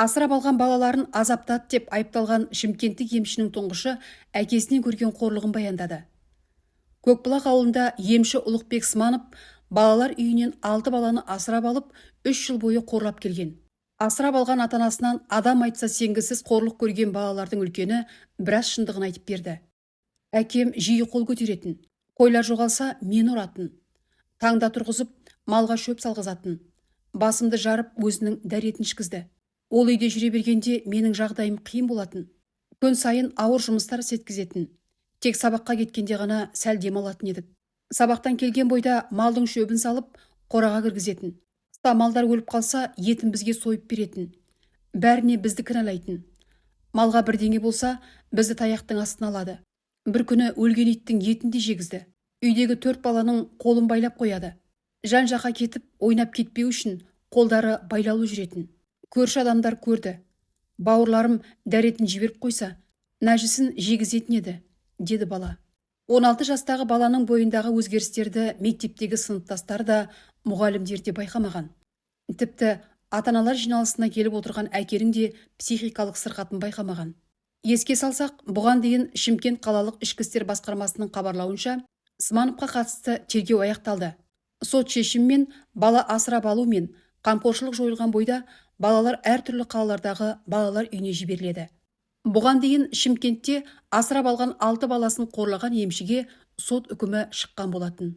Асырап алған балаларын азаптады деп айыпталған шымкенттік емшінің тұңғышы әкесінен көрген қорлығын баяндады. Көкбұлақ ауылында емші Ұлықбек Сманов балалар үйінен 6 баланы асырап алып, 3 жыл бойы қорлап келген. Асырап алған ата-анасынан адам айтса сенгісіз қорлық көрген балалардың үлкені біраз шындығын айтып берді. Әкем жиі қол көтеретін, қойлар жоғалса мені ұратын, таңда тұрғызып малға шөп салғызатын, басымды жарып өзінің дәретін ішкізді. Ол үйде жүре бергенде менің жағдайым қиын болатын. Күн сайын ауыр жұмыстар істеткізетін. Тек сабаққа кеткенде ғана сәл демалатын едік. Сабақтан келген бойда малдың шөбін салып, қораға кіргізетін. Қыста малдар өліп қалса, етін бізге сойып беретін. Бәріне бізді кінәлайтын. Малға бірдеңе болса, бізді таяқтың астына алады. Бір күні өлген иттің етін де жегізді. Үйдегі 4 баланың қолын байлап қояды. Жан-жаққа кетіп, ойнап кетпеу үшін қолдары байлаулы жүретін. Көрші адамдар көрді. Бауырларым дәретін жіберіп қойса, нәжісін жегізетін еді, деді бала. 16 жастағы баланың бойындағы өзгерістерді мектептегі сыныптастар да, мұғалімдер де байқамаған. Тіпті ата-аналар жиналысына келіп отырған әкенің де психикалық сырқатын байқамаған. Еске салсақ, бұған дейін Шымкент қалалық ішкі істер басқармасының хабарлауынша, Смановқа қатысты тергеу аяқталды. Сот шешіммен бала асырап алу мен қамқоршылық жойылған бойда балалар әртүрлі қалалардағы балалар үйіне жіберіледі. Бұған дейін Шымкентте асырап алған 6 баласын қорлаған емшіге сот үкімі шыққан болатын.